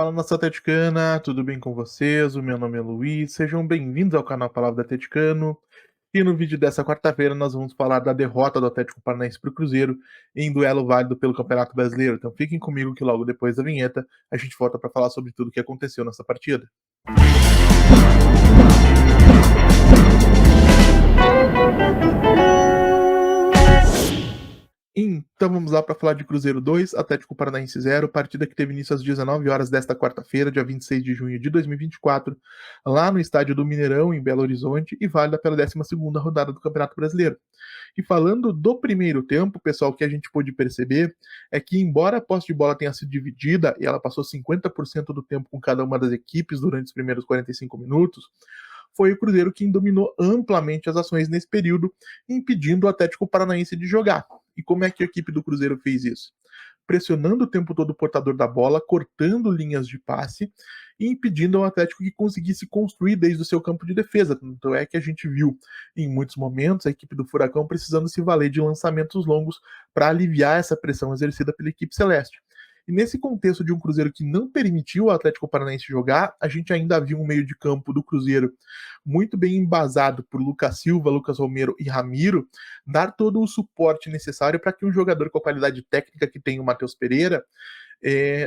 Fala, nação atleticana, tudo bem com vocês? O meu nome é Luiz, sejam bem-vindos ao canal Palavra do Atleticano. E no vídeo dessa quarta-feira nós vamos falar da derrota do Atlético Paranaense para o Cruzeiro em duelo válido pelo Campeonato Brasileiro. Então fiquem comigo que logo depois da vinheta a gente volta para falar sobre tudo o que aconteceu nessa partida. Então vamos lá para falar de Cruzeiro 2, Atlético Paranaense 0, partida que teve início às 19 horas desta quarta-feira, dia 26 de junho de 2024, lá no estádio do Mineirão, em Belo Horizonte, e válida pela 12ª rodada do Campeonato Brasileiro. E falando do primeiro tempo, pessoal, o que a gente pôde perceber é que, embora a posse de bola tenha sido dividida e ela passou 50% do tempo com cada uma das equipes durante os primeiros 45 minutos, foi o Cruzeiro quem dominou amplamente as ações nesse período, impedindo o Atlético Paranaense de jogar. E como é que a equipe do Cruzeiro fez isso? Pressionando o tempo todo o portador da bola, cortando linhas de passe e impedindo ao Atlético que conseguisse construir desde o seu campo de defesa. Tanto é que a gente viu em muitos momentos a equipe do Furacão precisando se valer de lançamentos longos para aliviar essa pressão exercida pela equipe celeste. E nesse contexto de um Cruzeiro que não permitiu o Atlético Paranaense jogar, a gente ainda viu um meio de campo do Cruzeiro muito bem embasado por Lucas Silva, Lucas Romero e Ramiro, dar todo o suporte necessário para que um jogador com a qualidade técnica que tem o Matheus Pereira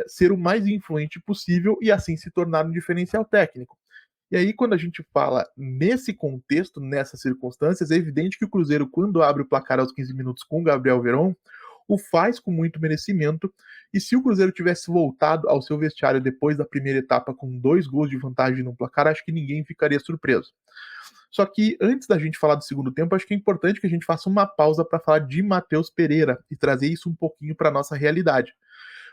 ser o mais influente possível e assim se tornar um diferencial técnico. E aí, quando a gente fala nesse contexto, nessas circunstâncias, é evidente que o Cruzeiro, quando abre o placar aos 15 minutos com o Gabriel Veron, o faz com muito merecimento. E se o Cruzeiro tivesse voltado ao seu vestiário depois da primeira etapa com 2 gols de vantagem no placar, acho que ninguém ficaria surpreso. Só que antes da gente falar do segundo tempo, acho que é importante que a gente faça uma pausa para falar de Matheus Pereira e trazer isso um pouquinho para nossa realidade.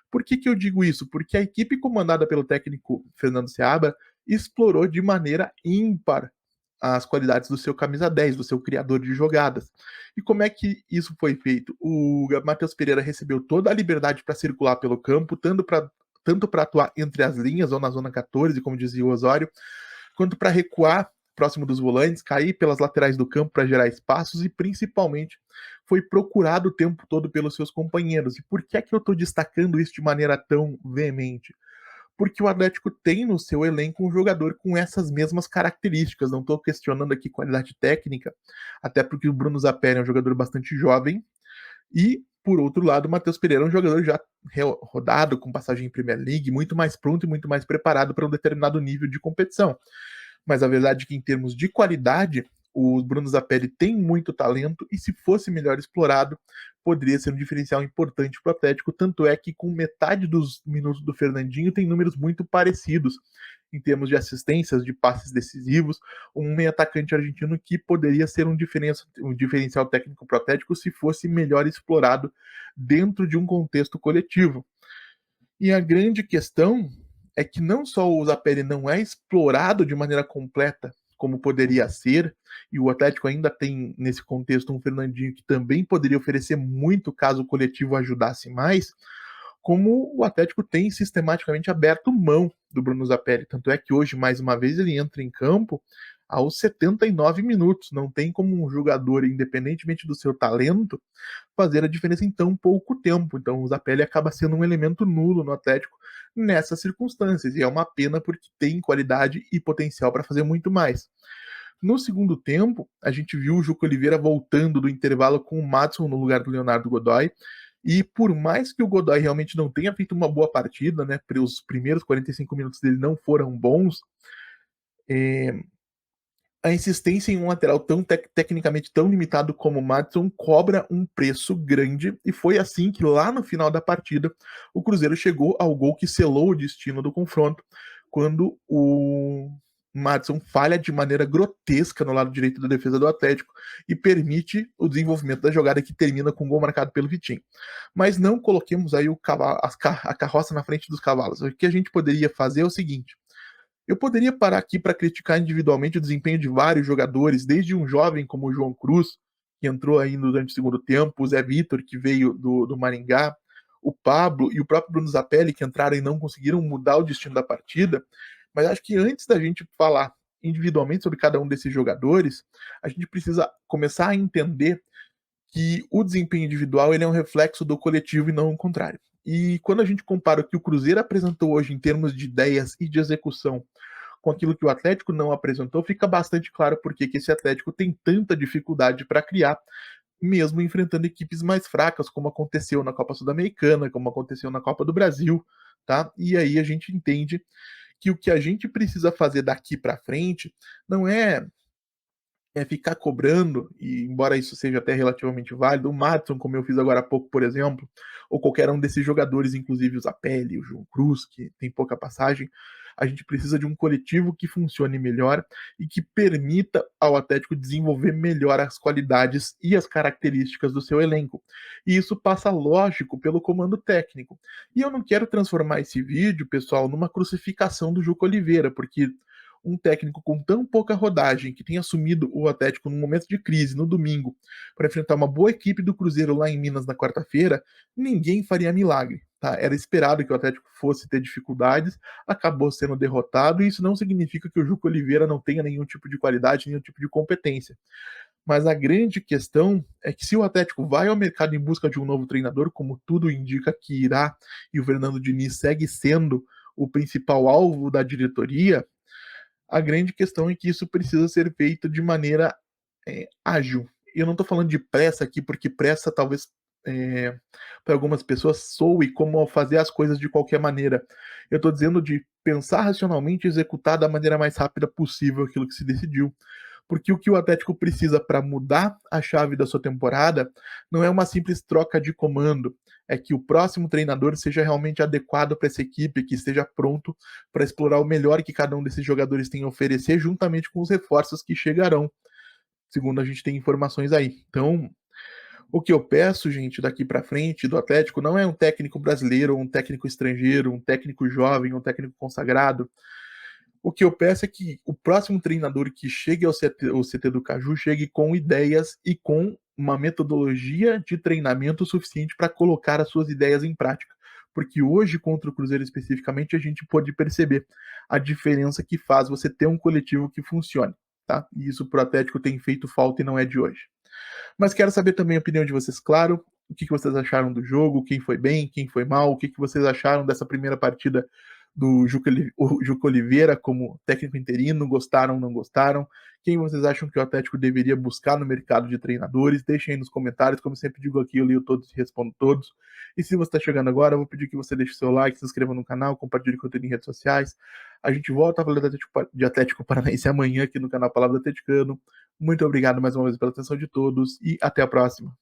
Por que eu digo isso? Porque a equipe comandada pelo técnico Fernando Seabra explorou de maneira ímpar as qualidades do seu camisa 10, do seu criador de jogadas. E como é que isso foi feito? O Matheus Pereira recebeu toda a liberdade para circular pelo campo, tanto para atuar entre as linhas ou na zona 14, como dizia o Osório, quanto para recuar próximo dos volantes, cair pelas laterais do campo para gerar espaços e principalmente foi procurado o tempo todo pelos seus companheiros. E por que é que eu estou destacando isso de maneira tão veemente? Porque o Atlético tem no seu elenco um jogador com essas mesmas características. Não estou questionando aqui qualidade técnica, até porque o Bruno Zapelli é um jogador bastante jovem. E, por outro lado, o Matheus Pereira é um jogador já rodado, com passagem em Premier League, muito mais pronto e muito mais preparado para um determinado nível de competição. Mas a verdade é que, em termos de qualidade, o Bruno Zapelli tem muito talento e, se fosse melhor explorado, poderia ser um diferencial importante para o Atlético. Tanto é que, com metade dos minutos do Fernandinho, tem números muito parecidos em termos de assistências, de passes decisivos. Um meio atacante argentino que poderia ser um diferencial técnico para o Atlético se fosse melhor explorado dentro de um contexto coletivo. E a grande questão é que não só o Zapelli não é explorado de maneira completa como poderia ser, e o Atlético ainda tem nesse contexto um Fernandinho que também poderia oferecer muito caso o coletivo ajudasse mais, como o Atlético tem sistematicamente aberto mão do Bruno Zapelli. Tanto é que hoje, mais uma vez, ele entra em campo aos 79 minutos. Não tem como um jogador, independentemente do seu talento, fazer a diferença em tão pouco tempo. Então o Zapelli acaba sendo um elemento nulo no Atlético nessas circunstâncias. E é uma pena porque tem qualidade e potencial para fazer muito mais. No segundo tempo, a gente viu o Juca Oliveira voltando do intervalo com o Madison no lugar do Leonardo Godoy. E por mais que o Godoy realmente não tenha feito uma boa partida, né, os primeiros 45 minutos dele não foram bons, a insistência em um lateral tecnicamente tão limitado como o Madison cobra um preço grande, e foi assim que lá no final da partida o Cruzeiro chegou ao gol que selou o destino do confronto, quando o Madison falha de maneira grotesca no lado direito da defesa do Atlético e permite o desenvolvimento da jogada que termina com um gol marcado pelo Vitinho. Mas não coloquemos aí a carroça na frente dos cavalos. O que a gente poderia fazer é o seguinte: eu poderia parar aqui para criticar individualmente o desempenho de vários jogadores, desde um jovem como o João Cruz, que entrou aí durante o segundo tempo, o Zé Vitor, que veio do Maringá, o Pablo e o próprio Bruno Zapelli, que entraram e não conseguiram mudar o destino da partida. Mas acho que antes da gente falar individualmente sobre cada um desses jogadores, a gente precisa começar a entender que o desempenho individual ele é um reflexo do coletivo e não o contrário. E quando a gente compara o que o Cruzeiro apresentou hoje em termos de ideias e de execução com aquilo que o Atlético não apresentou, fica bastante claro por que esse Atlético tem tanta dificuldade para criar, mesmo enfrentando equipes mais fracas, como aconteceu na Copa Sul-Americana, como aconteceu na Copa do Brasil, tá? E aí a gente entende que o que a gente precisa fazer daqui para frente não é ficar cobrando, e embora isso seja até relativamente válido, o Maddison, como eu fiz agora há pouco, por exemplo, ou qualquer um desses jogadores, inclusive o Zapelli, o João Cruz, que tem pouca passagem, a gente precisa de um coletivo que funcione melhor e que permita ao Atlético desenvolver melhor as qualidades e as características do seu elenco. E isso passa, lógico, pelo comando técnico. E eu não quero transformar esse vídeo, pessoal, numa crucificação do Juca Oliveira, porque um técnico com tão pouca rodagem, que tem assumido o Atlético num momento de crise no domingo, para enfrentar uma boa equipe do Cruzeiro lá em Minas na quarta-feira, ninguém faria milagre. Tá? Era esperado que o Atlético fosse ter dificuldades, acabou sendo derrotado, e isso não significa que o Juca Oliveira não tenha nenhum tipo de qualidade, nenhum tipo de competência. Mas a grande questão é que se o Atlético vai ao mercado em busca de um novo treinador, como tudo indica que irá, e o Fernando Diniz segue sendo o principal alvo da diretoria, a grande questão é que isso precisa ser feito de maneira ágil. Eu não estou falando de pressa aqui, porque pressa talvez para algumas pessoas soe como fazer as coisas de qualquer maneira. Eu estou dizendo de pensar racionalmente e executar da maneira mais rápida possível aquilo que se decidiu. Porque o que o Atlético precisa para mudar a chave da sua temporada não é uma simples troca de comando, é que o próximo treinador seja realmente adequado para essa equipe, que esteja pronto para explorar o melhor que cada um desses jogadores tem a oferecer, juntamente com os reforços que chegarão, segundo a gente tem informações aí. Então, o que eu peço, gente, daqui para frente do Atlético não é um técnico brasileiro, um técnico estrangeiro, um técnico jovem, um técnico consagrado. O que eu peço é que o próximo treinador que chegue ao CT do Caju chegue com ideias e com uma metodologia de treinamento suficiente para colocar as suas ideias em prática. Porque hoje, contra o Cruzeiro especificamente, a gente pode perceber a diferença que faz você ter um coletivo que funcione. Tá? E isso pro Atlético tem feito falta e não é de hoje. Mas quero saber também a opinião de vocês, claro. O que vocês acharam do jogo, quem foi bem, quem foi mal, o que vocês acharam dessa primeira partida do Juca Oliveira como técnico interino, gostaram ou não gostaram? Quem vocês acham que o Atlético deveria buscar no mercado de treinadores? Deixem aí nos comentários, como sempre digo aqui, eu leio todos e respondo todos. E se você está chegando agora, eu vou pedir que você deixe seu like, se inscreva no canal, compartilhe conteúdo em redes sociais. A gente volta a falar de Atlético Paranaense amanhã aqui no canal Palavra Atleticano. Muito obrigado mais uma vez pela atenção de todos e até a próxima.